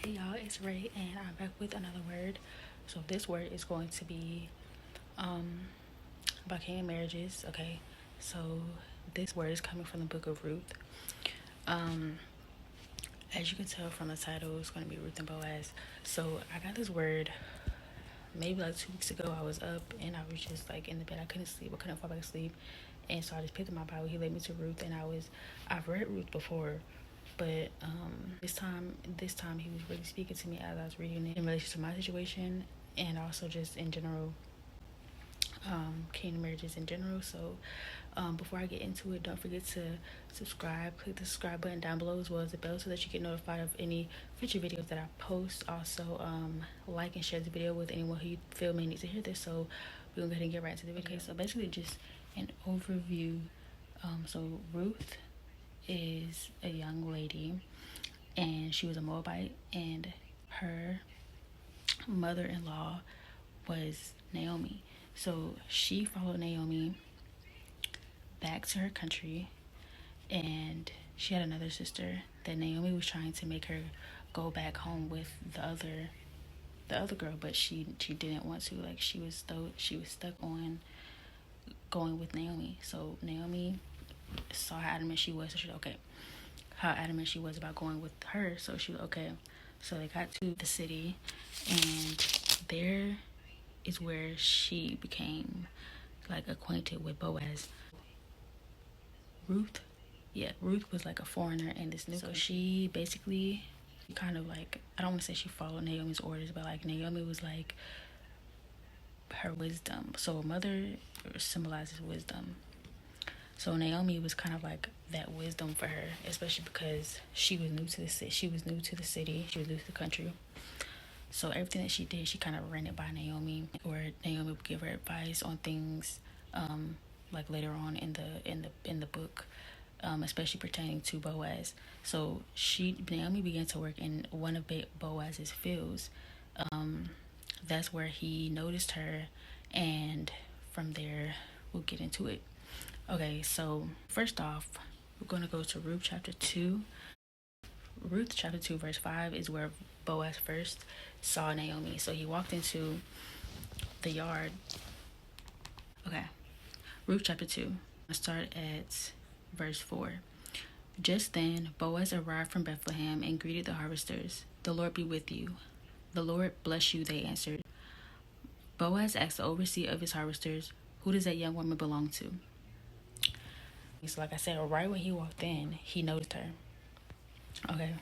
Hey y'all, it's Rhae and I'm back with another word. So this word is going to be about king marriages. Okay, so this word is coming from the book of Ruth. Um, as you can tell from the title, it's going to be Ruth and Boaz. So I got this word maybe like 2 weeks ago. I was up and I was just like in the bed. I couldn't sleep. I couldn't fall back asleep. And so I just picked up my Bible. He led me to Ruth, and I've read Ruth before, but this time he was really speaking to me as I was reading it in relation to my situation, and also just in general, kingdom marriages in general. So before I get into it, don't forget to subscribe. Click the subscribe button down below as well as the bell so that you get notified of any future videos that I post. Also, like and share the video with anyone who you feel may need to hear this. So we're gonna go ahead and get right into the video. Okay, so basically just an overview. So Ruth is a young lady, and she was a Moabite, and her mother-in-law was Naomi. So she followed Naomi back to her country, and she had another sister that Naomi was trying to make her go back home with the other girl, but she didn't want to. Like she was stuck on going with Naomi. So Naomi saw how adamant she was, so she was okay. How adamant she was about going with her, so she was okay. So they got to the city, and there is where she became like acquainted with Boaz. Ruth, yeah, Ruth was like a foreigner in this new country. So she basically kind of like, I don't want to say she followed Naomi's orders, but like Naomi was like her wisdom. So a mother symbolizes wisdom. So Naomi was kind of like that wisdom for her, especially because she was new to the city. She was new to the city. She was new to the country. So everything that she did, she kind of ran it by Naomi, or Naomi would give her advice on things, like later on in the book, especially pertaining to Boaz. So Naomi began to work in one of Boaz's fields. That's where he noticed her, and from there we'll get into it. Okay, so first off, we're going to go to Ruth chapter 2. Ruth chapter 2 verse 5 is where Boaz first saw Naomi. So he walked into the yard. Okay, Ruth chapter 2. I'll start at verse 4. Just then Boaz arrived from Bethlehem and greeted the harvesters. "The Lord be with you." "The Lord bless you," they answered. Boaz asked the overseer of his harvesters, "Who does that young woman belong to?" So like I said, right when he walked in, he noticed her. Okay.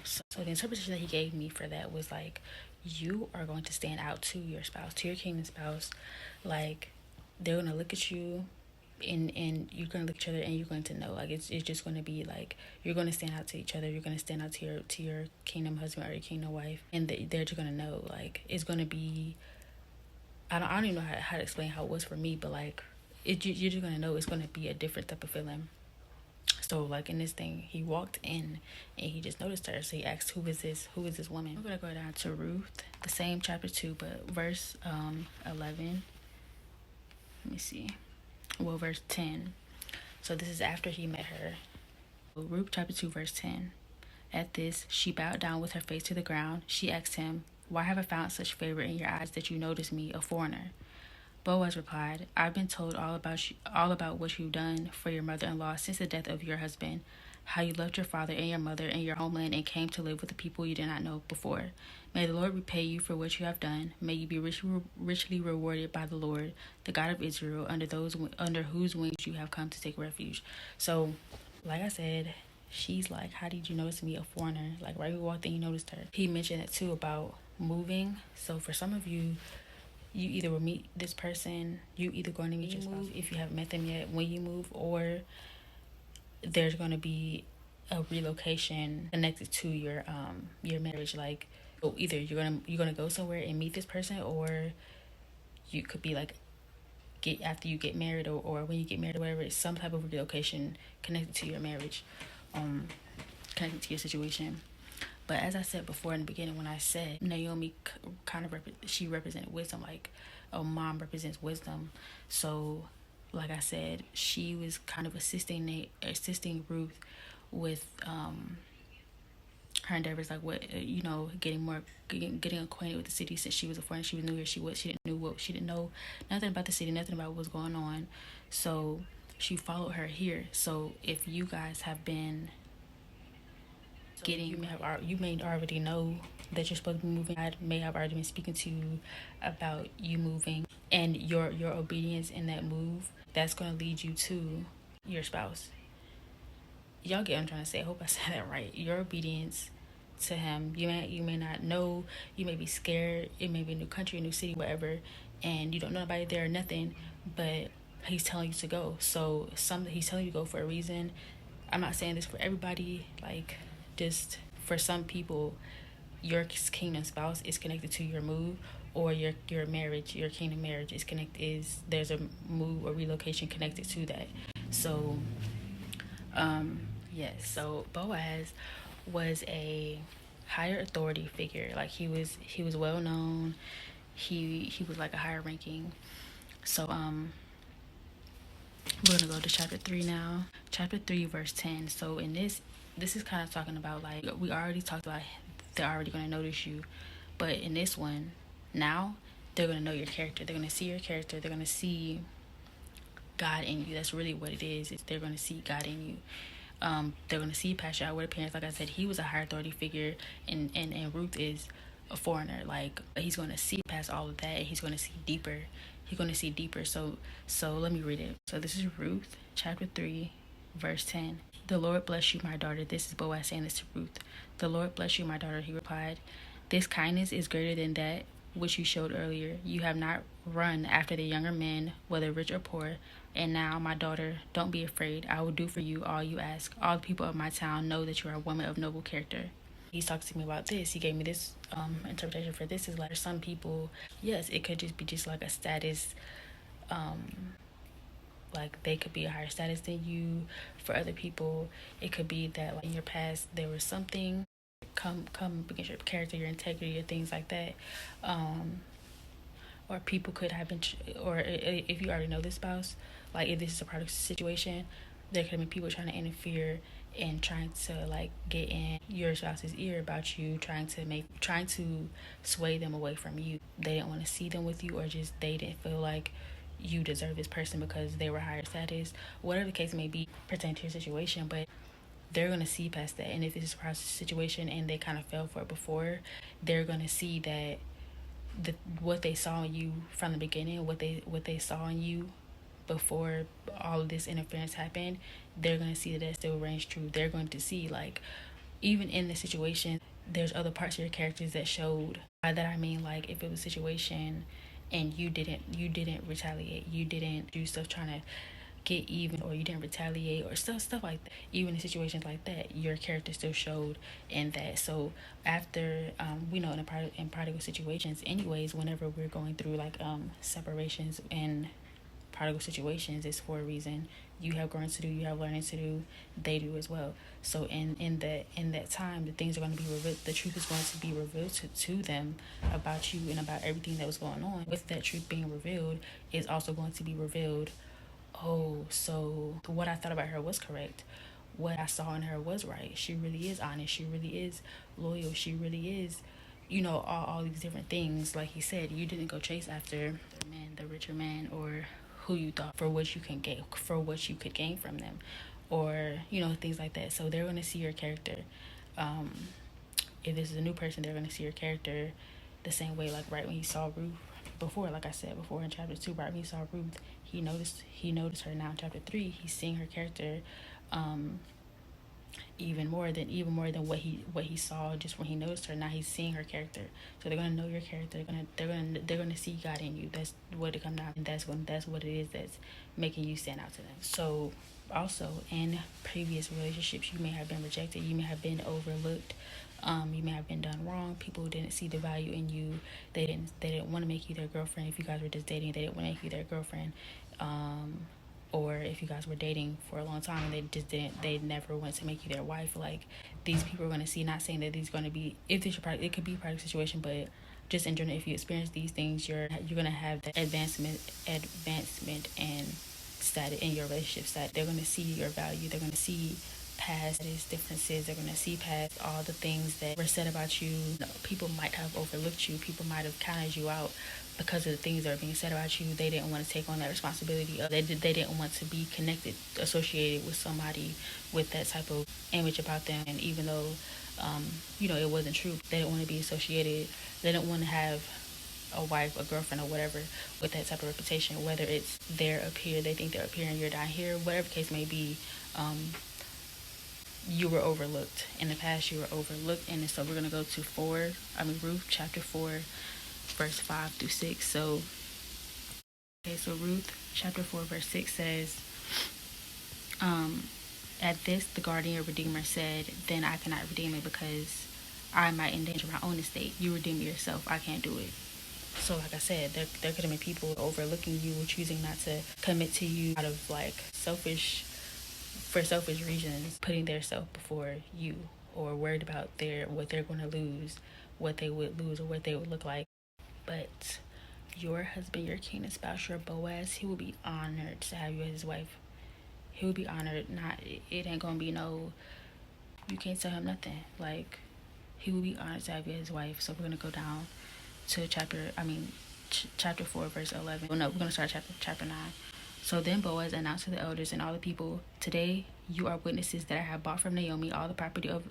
So the interpretation that he gave me for that was like, you are going to stand out to your spouse, to your kingdom spouse. Like, they're going to look at you, and you're going to look at each other, and you're going to know. Like, it's just going to be like, you're going to stand out to each other. You're going to stand out to your kingdom husband or your kingdom wife. And they're just going to know. Like, it's going to be, I don't even know how to explain how it was for me, but like, you're just going to know it's going to be a different type of feeling. So like in this thing, he walked in and he just noticed her. So he asked, "Who is this? Who is this woman?" We're gonna go down to Ruth, the same chapter 2, but verse 11. Let me see. Well, verse 10. So this is after he met her. Ruth chapter 2 verse 10. At this, she bowed down with her face to the ground. She asked him, "Why have I found such favor in your eyes that you notice me, a foreigner?" Boaz replied, "I've been told all about what you've done for your mother-in-law since the death of your husband, how you left your father and your mother and your homeland and came to live with the people you did not know before. May the Lord repay you for what you have done. May you be richly rewarded by the Lord, the God of Israel, under whose wings you have come to take refuge." So, like I said, she's like, "How did you notice me, a foreigner?" Like right when we walked in, you noticed her. He mentioned it too about moving. So for some of you, you either will meet this person, you either going to meet your spouse if you haven't met them yet when you move, or there's going to be a relocation connected to your marriage. Like, so either you're gonna go somewhere and meet this person, or you could be like get after you get married, or when you get married or whatever. It's some type of relocation connected to your marriage, connected to your situation. But as I said before in the beginning, when I said Naomi kind of she represented wisdom, like a mom represents wisdom. So, like I said, she was kind of assisting Ruth with her endeavors, like what getting acquainted with the city since she was a foreigner. She was new here. She didn't know nothing about the city, nothing about what was going on. So she followed her here. So if you guys have been you may already know that you're supposed to be moving. I may have already been speaking to you about you moving and your obedience in that move. That's going to lead you to your spouse. Y'all get what I'm trying to say. I hope I said that right. Your obedience to him. You may not know. You may be scared. It may be a new country, a new city, whatever, and you don't know anybody there or nothing. But he's telling you to go. So he's telling you to go for a reason. I'm not saying this for everybody. Like, just for some people, your kingdom spouse is connected to your move, or your marriage, your kingdom marriage there's a move or relocation connected to that. So yes, so Boaz was a higher authority figure. Like he was well known. He was like a higher ranking. So we're gonna go to chapter 3 now. Chapter 3 verse 10. So in this is kind of talking about, like, we already talked about, they're already gonna notice you, but in this one now they're gonna know your character. They're gonna see your character. They're gonna see God in you. That's really what it is. They're gonna see God in you. They're going to see past your outward appearance. Like I said, he was a higher authority figure, and Ruth is a foreigner. Like, he's going to see past all of that, and he's going to see deeper. So let me read it. So this is Ruth, chapter 3, verse 10. The Lord bless you, my daughter. This is Boaz saying this to Ruth. The Lord bless you, my daughter, he replied. This kindness is greater than that which you showed earlier. You have not run after the younger men, whether rich or poor. And now, my daughter, don't be afraid. I will do for you all you ask. All the people of my town know that you are a woman of noble character. He's talking to me about this. He gave me this interpretation for this. Is like, some people, yes, it could just be just like a status. Like, they could be a higher status than you. For other people, it could be that, like, in your past there was something come against your character, your integrity, or things like that. Or people could have been, or if you already know this spouse, like, if this is a product situation, there could have been people trying to interfere and trying to, like, get in your spouse's ear about you, trying to sway them away from you. They didn't want to see them with you, or just they didn't feel like you deserve this person because they were higher status, whatever the case may be pertaining to your situation. But they're going to see past that. And if this is a situation and they kind of fell for it before, they're going to see that what they saw in you from the beginning, what they saw in you before all of this interference happened, they're going to see that still reigns true. They're going to see, like, even in the situation, there's other parts of your characters that showed. By that I mean, like, if it was a situation and you didn't retaliate, you didn't do stuff trying to get even, or you didn't retaliate, or stuff like that. Even in situations like that, your character still showed in that. So after we know in prodigal situations anyways, whenever we're going through, like, separations and prodigal situations, it's for a reason. You have growing to do, you have learning to do, they do as well. So in that time, the things are going to be revealed. The truth is going to be revealed to them about you and about everything that was going on. With that truth being revealed, is also going to be revealed, oh, so what I thought about her was correct. What I saw in her was right. She really is honest. She really is loyal. She really is, all these different things. Like he said, you didn't go chase after the richer man, or who you thought for what you could gain from them, or things like that. So they're going to see your character. If this is a new person, they're going to see your character the same way. Like, right when he saw Ruth before, like I said before in chapter 2, right when he saw Ruth, he noticed her. Now in chapter 3, he's seeing her character even more than what he saw just when he noticed her. Now he's seeing her character. So they're gonna know your character. They're gonna see God in you. That's what it comes down, and that's what it is that's making you stand out to them. So also, in previous relationships, you may have been rejected. You may have been overlooked. You may have been done wrong. People didn't see the value in you. They didn't want to make you their girlfriend. If you guys were just dating, they didn't want to make you their girlfriend. Or if you guys were dating for a long time and they never went to make you their wife. Like, these people are going to see, not saying that these are going to be, if this it could be a product situation, but just in general, if you experience these things, you're going to have the advancement and status in your relationship status. They're going to see your value. They're going to see past these differences. They're going to see past all the things that were said about you. People might have overlooked you. People might have counted you out because of the things that are being said about you. They didn't want to take on that responsibility. They didn't want to be connected, associated with somebody with that type of image about them. And even though, it wasn't true, they didn't want to be associated. They didn't want to have a wife, a girlfriend, or whatever with that type of reputation. Whether it's they're up here, they think they're up here and you're down here, whatever the case may be. You were overlooked. In the past, you were overlooked. And so we're going to go to Ruth chapter 4, verse 5 through 6. So Ruth chapter 4, verse 6 says, at this, the guardian redeemer said, then I cannot redeem it because I might endanger my own estate. You redeem yourself. I can't do it. So like I said, there could have been people overlooking you or choosing not to commit to you out of selfish reasons, putting their self before you, or worried about what they're going to lose, what they would lose, or what they would look like. But your husband, your king and spouse, your Boaz, he will be honored to have you as his wife. He will be honored. It ain't gonna be you can't tell him nothing. He will be honored to have you as his wife. So we're gonna go down to chapter 4, verse 11. Well, no, we're gonna start chapter 9. So then Boaz announced to the elders and all the people, today you are witnesses that I have bought from Naomi all the property of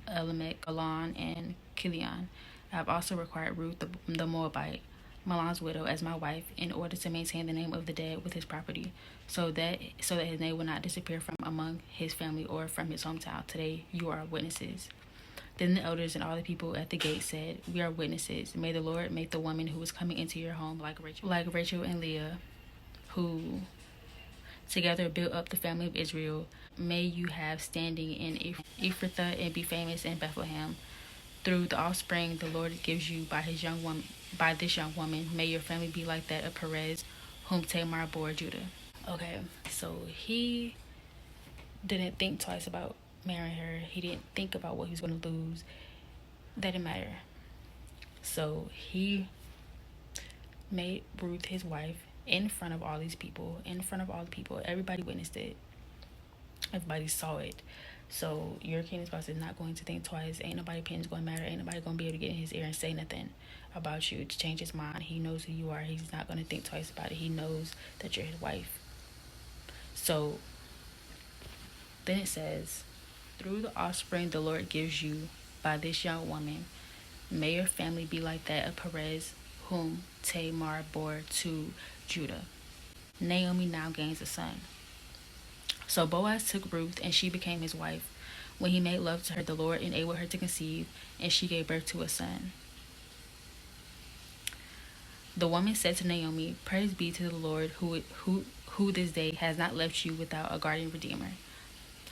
Elimelech, Mahlon, and Chilion. I have also required Ruth the Moabite, Mahlon's widow, as my wife, in order to maintain the name of the dead with his property, so that his name will not disappear from among his family or from his hometown. Today you are witnesses. Then the elders and all the people at the gate said, we are witnesses. May the Lord make the woman who is coming into your home like Rachel and Leah, who together built up the family of Israel. May you have standing in Ephrathah and be famous in Bethlehem. Through the offspring the Lord gives you by this young woman, may your family be like that of Perez, whom Tamar bore Judah. Okay, so he didn't think twice about marrying her. He didn't think about what he was going to lose. That didn't matter. So he made Ruth his wife in front of all these people, Everybody witnessed it. Everybody saw it. So your king and spouse is not going to think twice. Ain't nobody opinion's going to matter. Ain't nobody going to be able to get in his ear and say nothing about you to change his mind. He knows who you are. He's not going to think twice about it. He knows that you're his wife. So then it says, through the offspring the Lord gives you by this young woman, may your family be like that of Perez, whom Tamar bore to Judah. Naomi now gains a son. So Boaz took Ruth, and she became his wife. When he made love to her, the Lord enabled her to conceive, and she gave birth to a son. The woman said to Naomi, praise be to the Lord, who this day has not left you without a guardian redeemer.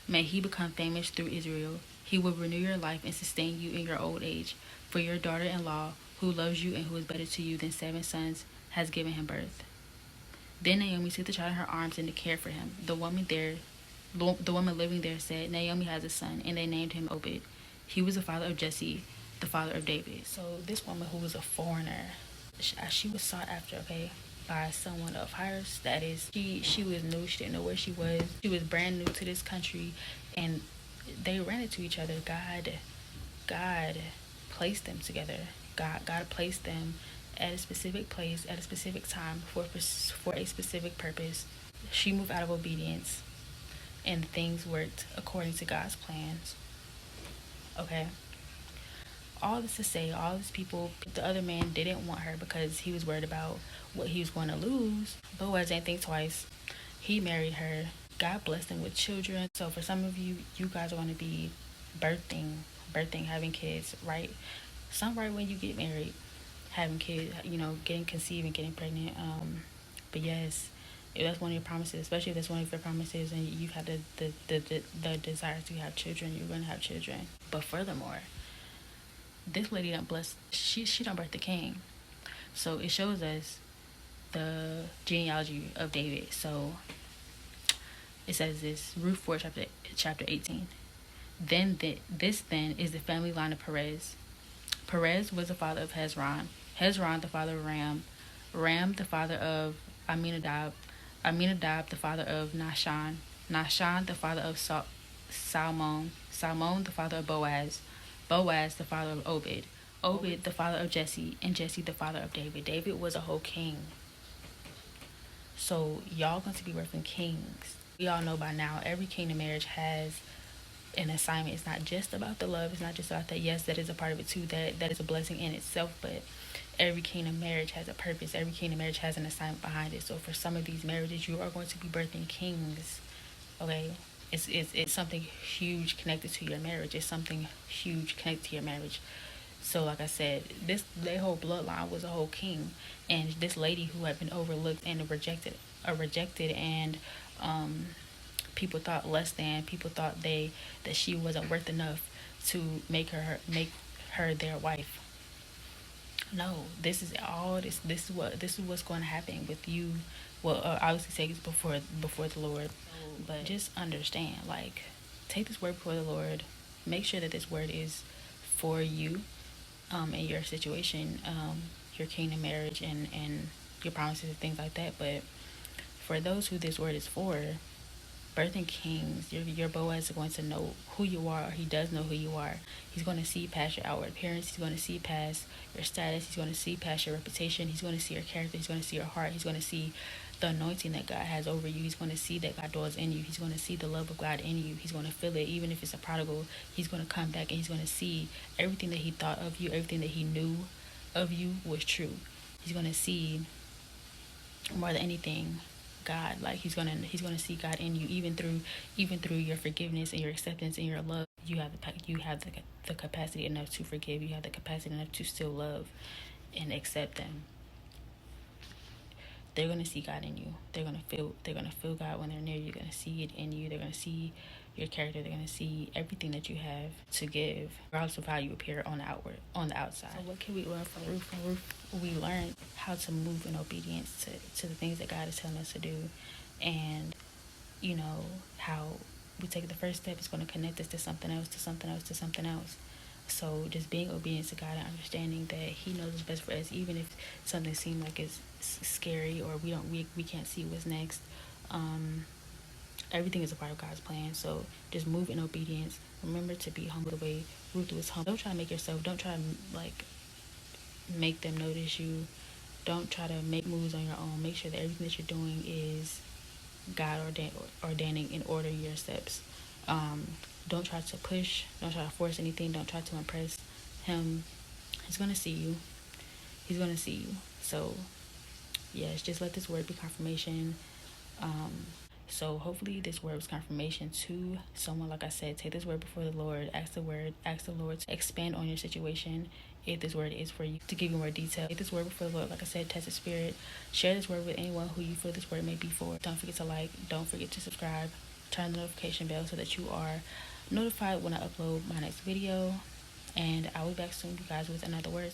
May he become famous through Israel. He will renew your life and sustain you in your old age. For your daughter-in-law, who loves you and who is better to you than 7 sons, has given him birth. Then Naomi took the child in her arms and cared for him. The woman living there said, Naomi has a son, and they named him Obed. He was the father of Jesse, the father of David. So this woman, who was a foreigner, she was sought after, by someone of higher status. She was new. She didn't know where she was. She was brand new to this country, and they ran into each other. God placed them together. God placed them at a specific place, at a specific time, for a specific purpose. She moved out of obedience, and things worked according to God's plans. Okay? All this to say, all these people, the other man didn't want her because he was worried about what he was going to lose. Boaz didn't think twice. He married her. God blessed him with children. So for some of you, you guys are going to be birthing, having kids, right? Some right when you get married, having kids, getting conceived and getting pregnant. But yes, if that's one of your promises, especially if that's one of your promises and you have the desire to have children, you're going to have children. But furthermore, this lady done blessed, she done birthed the king. So it shows us the genealogy of David. So it says this, Ruth 4, chapter 18. This is the family line of Perez. Perez was the father of Hezron. Hezron the father of Ram. Ram the father of Aminadab. Aminadab the father of Nahshon. Nahshon the father of Salmon, Salmon the father of Boaz, Boaz the father of Obed, Obed the father of Jesse, and Jesse the father of David. David was a whole king. So y'all going to be birthing kings. We all know by now every kingdom marriage has an assignment. It's not just about the love. It's not just about that. Yes, that is a part of it too. That is a blessing in itself. But every kingdom marriage has a purpose. Every kingdom marriage has an assignment behind it. So for some of these marriages, you are going to be birthing kings. Okay, it's something huge connected to your marriage. It's something huge connected to your marriage. So like I said, their whole bloodline was a whole king, and this lady who had been overlooked and rejected, and people thought less than, people thought that she wasn't worth enough to make her their wife. No, this is all this is what's going to happen with you. Well, obviously take it before the Lord, but just understand, like, take this word before the Lord. Make sure that this word is for you, in your situation, your kingdom marriage, and your promises and things like that. But for those who this word is for, birthing kings, your Boaz is going to know who you are, or he does know who you are. He's going to see past your outward appearance. He's going to see past your status. He's going to see past your reputation. He's going to see your character. He's going to see your heart. He's going to see the anointing that God has over you. He's going to see that God dwells in you. He's going to see the love of God in you. He's going to feel it. Even if it's a prodigal, he's going to come back and he's going to see everything that he thought of you, everything that he knew of you was true. He's going to see, more than anything, God. Like, he's gonna see God in you, even through your forgiveness and your acceptance and your love. You have the capacity enough to forgive. You have the capacity enough to still love and accept them. They're gonna see God in you. They're gonna feel God when they're near you. You're gonna see it in you. They're gonna see your character. They're gonna see everything that you have to give, regardless of how you appear on the outside. So what can we learn from Ruth? From Ruth, we learned how to move in obedience to the things that God is telling us to do, and how we take the first step is going to connect us to something else, to something else, to something else. So just being obedient to God and understanding that he knows what's best for us, even if something seems like it's scary, or we can't see what's next. Everything is a part of God's plan. So just move in obedience. Remember to be humble the way Ruth was humble. Don't try to make yourself, don't try to like make them notice you. Don't try to make moves on your own. Make sure that everything that you're doing is God ordaining and ordering your steps. Don't try to push. Don't try to force anything. Don't try to impress him. He's going to see you. He's going to see you. So, yes, just let this word be confirmation. So hopefully this word was confirmation to someone. Like I said, take this word before the Lord. Ask the Lord to expand on your situation. If this word is for you, to give you more detail. Take this word before the Lord. Like I said, test the spirit. Share this word with anyone who you feel this word may be for. Don't forget to like. Don't forget to subscribe. Turn the notification bell so that you are notified when I upload my next video. And I will be back soon, you guys, with another word.